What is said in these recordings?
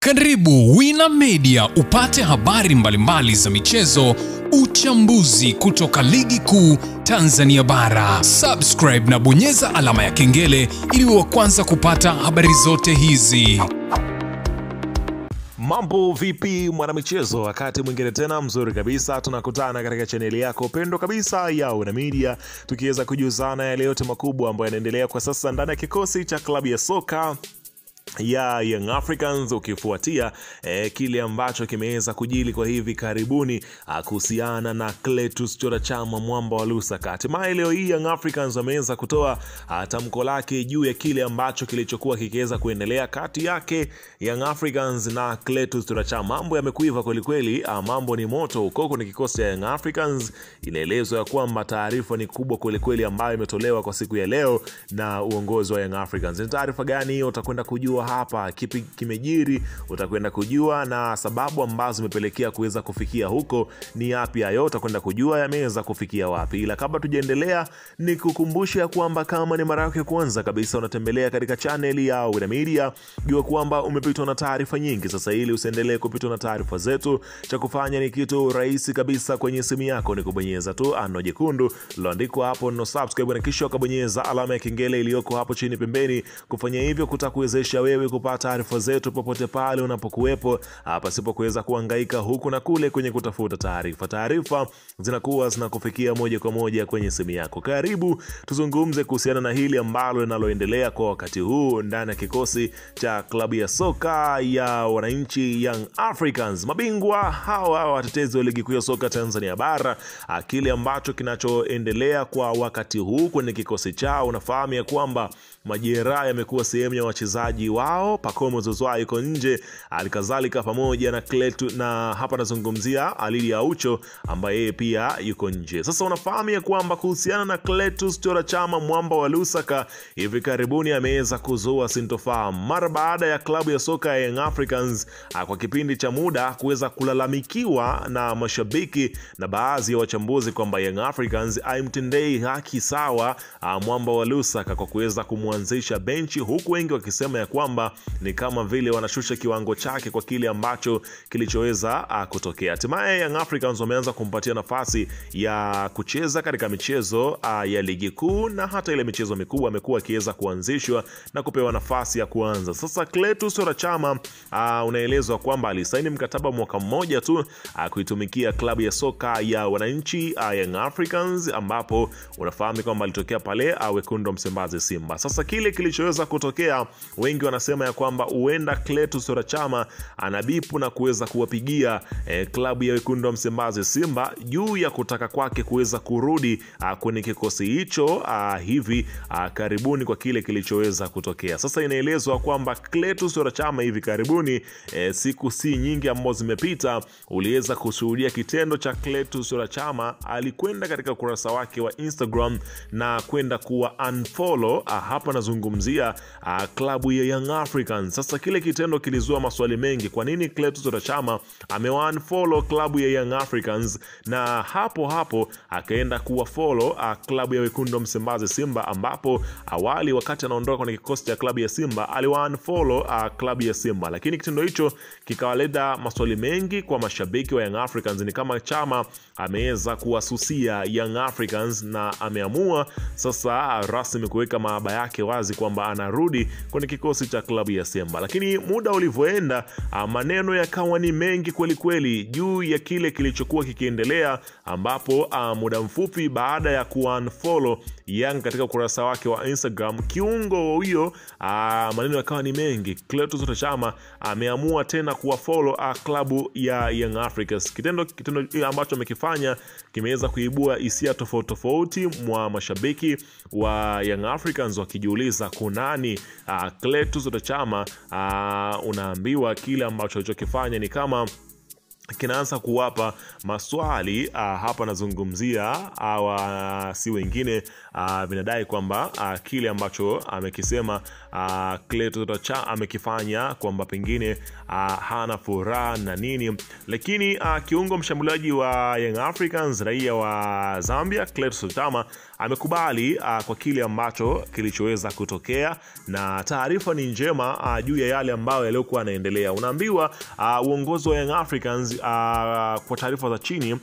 Karibu Wina Media upate habari mbalimbali za michezo, uchambuzi kutoka ligi kuu Tanzania bara. Subscribe na bonyeza alama ya kengele ili uwe wa kwanza kupata habari zote hizi. Mambo vipi mwanamichezo, wakati mwingine tena mzuri kabisa tunakutana katika chaneli yako pendo kabisa ya Wina Media, tukiweza kujuzana yale yote makubwa ambayo yanaendelea kwa sasa ndani ya kikosi cha klabu ya soka ya Young Africans, ukifuatia kile ambacho kimeweza kujili kwa hivi karibuni kuhusiana na Clatous Chota Chama mwamba wa Lusaka. Hatimaye leo hii Young Africans wameweza kutoa tamko lake juu ya kile ambacho kilichokuwa kikiweza kuendelea kati yake Young Africans na Clatous Chota Chama. Mambo yamekuiva kweli kweli, mambo ni moto huko kwenye kikosi cha Young Africans. Inaelezwa ya kwamba taarifa ni kubwa kweli kweli ambayo imetolewa kwa siku ya leo na uongozi wa Young Africans. Ni taarifa gani hiyo? Utakwenda kujua hapa. Kipi kimejiri utakwenda kujua, na sababu ambazo zimepelekea kuweza kufikia huko ni yapi hayo utakwenda kujua yameweza kufikia wapi. Ila kabla tujaendelea, ni kukumbusha kwamba kama ni mara yako ya kwanza kabisa unatembelea katika channel ya Wina Media, jua kwamba umepitwa na taarifa nyingi. Sasa ili usiendelee kupitwa na taarifa zetu, cha kufanya ni kitu rahisi kabisa. Kwenye simu yako ni kubonyeza tu ano jekundu liloandikwa hapo no subscribe, na kisha ukabonyeza alama ya kengele iliyoko hapo chini pembeni. Kufanya hivyo kutakuwezesha wewe kupata taarifa zetu popote pale unapokuwepo, pasipo kuweza kuhangaika huku na kule kwenye kutafuta taarifa. Taarifa zinakuwa zinakufikia moja kwa moja kwenye simu yako. Karibu tuzungumze kuhusiana na hili ambalo linaloendelea kwa wakati huu ndani ya kikosi cha klabu ya soka ya wananchi Young Africans, mabingwa hawa watetezi wa ligi kuu ya soka Tanzania bara. Kile ambacho kinachoendelea kwa wakati huu kwenye kikosi chao, unafahamu ya kwamba majeraha yamekuwa sehemu ya wachezaji wao. Pacome Zouzoua yuko nje, alikadhalika pamoja na Clatous, na hapa nazungumzia Alili Aucho ambaye yeye pia yuko nje. Sasa unafahamu ya kwamba kuhusiana na Clatous Chota Chama mwamba wa Lusaka, hivi karibuni ameweza kuzua sintofahamu mara baada ya klabu ya soka ya Young Africans kwa kipindi cha muda kuweza kulalamikiwa na mashabiki na baadhi ya wachambuzi kwamba Young Africans haimtendei haki sawa mwamba wa Lusaka kwa kuweza kumwanzisha benchi, huku wengi wakisema ya kwamba ni kama vile wanashusha kiwango chake kwa kile ambacho kilichoweza kutokea. Hatimaye Young Africans wameanza kumpatia nafasi ya kucheza katika michezo ya ligi kuu, na hata ile michezo mikubwa amekuwa akiweza kuanzishwa na kupewa nafasi ya kuanza. Sasa Clatous Chota Chama unaelezwa kwamba alisaini mkataba mwaka mmoja tu kuitumikia klabu ya soka ya wananchi Young Africans, ambapo unafahamu kwamba alitokea pale wekundu wa Msimbazi Simba. Sasa kile kilichoweza kutokea, wengi wanasema ya kwamba huenda Clatous Chota Chama anabipu na kuweza kuwapigia klabu ya wekundu wa Msimbazi Simba juu ya kutaka kwake kuweza kurudi kwenye kikosi hicho hivi karibuni kwa kile kilichoweza kutokea. Sasa inaelezwa kwamba Clatous Chota Chama hivi karibuni, siku si nyingi ambazo zimepita, uliweza kushuhudia kitendo cha Clatous Chota Chama. Alikwenda katika ukurasa wake wa Instagram na kwenda kuwa unfollow, hapa nazungumzia klabu ya Young Africans. Sasa kile kitendo kilizua maswali mengi. Kwa nini Clatous Chota Chama ameunfollow klabu ya Young Africans na hapo hapo akaenda kuwa follow klabu ya wekundu wa Msimbazi Simba, ambapo awali wakati anaondoka kwenye kikosi cha klabu ya Simba aliunfollow klabu ya Simba. Lakini kitendo hicho kikawaleta maswali mengi kwa mashabiki wa Young Africans. Ni kama Chama ameweza kuwasusia Young Africans na ameamua sasa rasmi kuweka maaba yake wazi kwamba anarudi kwenye kikosi cha klabu ya Simba. Lakini muda ulivyoenda, maneno yakawa ni mengi kweli kweli juu ya kile kilichokuwa kikiendelea, ambapo muda mfupi baada ya kuunfollow Young katika ukurasa wake wa Instagram, kiungo huyo, maneno yakawa ni mengi. Clatous Chota Chama ameamua tena kuwafollow klabu ya Young Africans. Kitendo ambacho amekifanya kimeweza kuibua hisia tofauti tofauti mwa mashabiki wa Young Africans, wakijiuliza kunani Clatous Chota Chama. Unaambiwa kile ambacho alichokifanya ni kama kinaanza kuwapa maswali. Hapa nazungumzia si wengine, vinadai kwamba kile ambacho amekisema Clatous Chama amekifanya kwamba pengine hana furaha na nini, lakini kiungo mshambuliaji wa Young Africans raia wa Zambia Clatous Chama amekubali kwa kile ambacho kilichoweza kutokea, na taarifa ni njema juu ya yale ambayo yaliokuwa yanaendelea. Unaambiwa uongozi wa Young Africans kwa taarifa za chini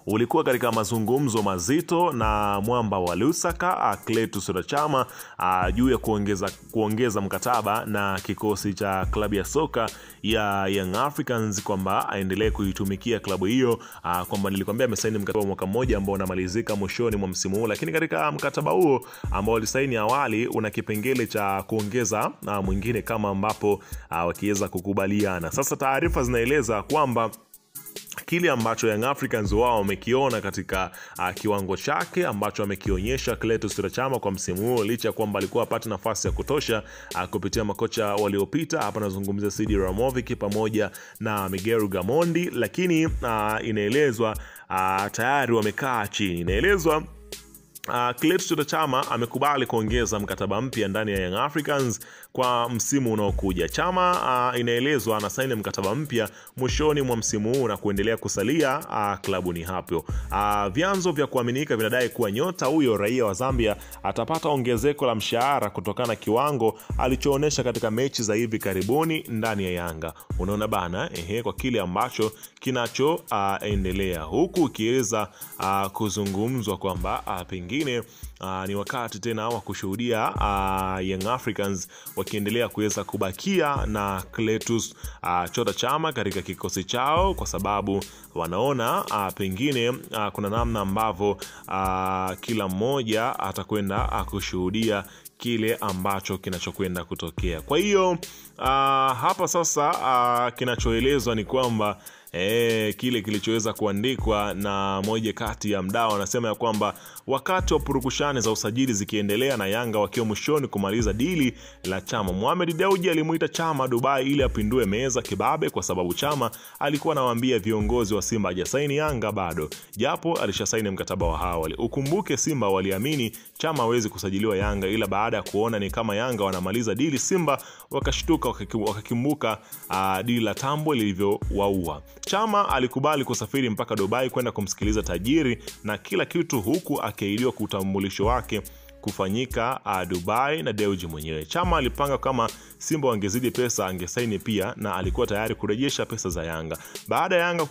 ulikuwa katika mazungumzo mazito na mwamba wa Lusaka Clatous Chama juu ya kuongeza mkataba na kikosi cha klabu ya soka ya Young Africans, kwamba aendelee kuitumikia klabu hiyo, kwamba nilikwambia amesaini mkataba wa mwaka mmoja ambao unamalizika mwishoni mwa msimu huu, lakini katika mkataba huo ambao alisaini awali una kipengele cha kuongeza mwingine kama ambapo wakiweza kukubaliana. Sasa taarifa zinaeleza kwamba kile ambacho Young Africans wao wamekiona katika kiwango chake ambacho amekionyesha Clatous Chama kwa msimu huo, licha kwamba alikuwa apata nafasi ya kutosha kupitia makocha waliopita. Hapa nazungumzia Sidi Ramovic pamoja na Miguel Gamondi, lakini inaelezwa tayari wamekaa chini. Inaelezwa Clatous Chama amekubali kuongeza mkataba mpya ndani ya Young Africans kwa msimu unaokuja. Chama inaelezwa anasaini mkataba mpya mwishoni mwa msimu huu na kuendelea kusalia klabuni hapo. Vyanzo vya kuaminika vinadai kuwa nyota huyo raia wa Zambia atapata ongezeko la mshahara kutokana na kiwango alichoonyesha katika mechi za hivi karibuni ndani ya Yanga. Unaona bana, kwa kile ambacho kinachoendelea huku ikiweza kuzungumzwa kwamba pengine ni wakati tena wa kushuhudia Young Africans wakiendelea kuweza kubakia na Clatous Chama katika kikosi chao, kwa sababu wanaona pengine kuna namna ambavyo kila mmoja atakwenda kushuhudia kile ambacho kinachokwenda kutokea. Kwa hiyo hapa sasa kinachoelezwa ni kwamba kile kilichoweza kuandikwa na moja kati ya mdau anasema ya kwamba wakati wa purukushani za usajili zikiendelea na Yanga wakiwa mwishoni kumaliza dili la Chama, Mohamed Dewji alimuita Chama Dubai ili apindue meza kibabe, kwa sababu Chama alikuwa anawaambia viongozi wa Simba hajasaini Yanga bado, japo alishasaini mkataba wa awali. Ukumbuke Simba waliamini Chama hawezi kusajiliwa Yanga, ila baada ya kuona ni kama Yanga wanamaliza dili, Simba wakashtuka wakakimbuka dili la Tambo lilivyowaua. Chama alikubali kusafiri mpaka Dubai kwenda kumsikiliza tajiri na kila kitu, huku akiahidiwa kutambulisho wake kufanyika Dubai na Dewji mwenyewe. Chama alipanga kama Simba wangezidi pesa angesaini pia, na alikuwa tayari kurejesha pesa za Yanga. Baada ya Yanga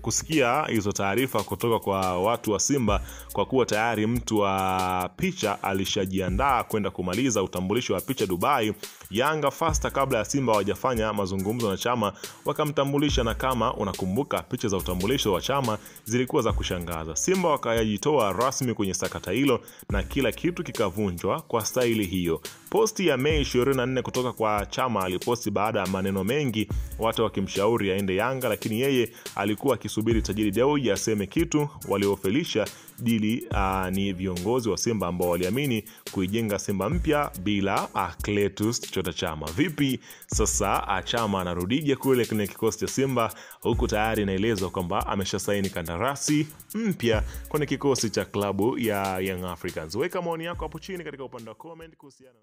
kusikia hizo taarifa kutoka kwa watu wa Simba, kwa kuwa tayari mtu wa picha alishajiandaa kwenda kumaliza utambulisho wa picha Dubai, Yanga fasta kabla ya Simba hawajafanya mazungumzo na Chama wakamtambulisha, na kama unakumbuka picha za utambulisho wa Chama zilikuwa za kushangaza. Simba wakajitoa rasmi kwenye sakata hilo na kila kitu kikavunjwa kwa staili hiyo. Posti ya Mei 24 kutoka kwa Chama aliposti baada ya maneno mengi, watu wakimshauri aende Yanga, lakini yeye alikuwa akisubiri tajiri Dewji aseme kitu. Waliofelisha dili ni viongozi wa Simba ambao waliamini kuijenga Simba mpya bila Clatous Chama. Vipi sasa Chama anarudije kule kwenye kikosi cha Simba, huku tayari inaelezwa kwamba ameshasaini kandarasi mpya kwenye kikosi cha klabu ya Young Africans? Weka maoni yako hapo chini katika upande wa comment kuhusiana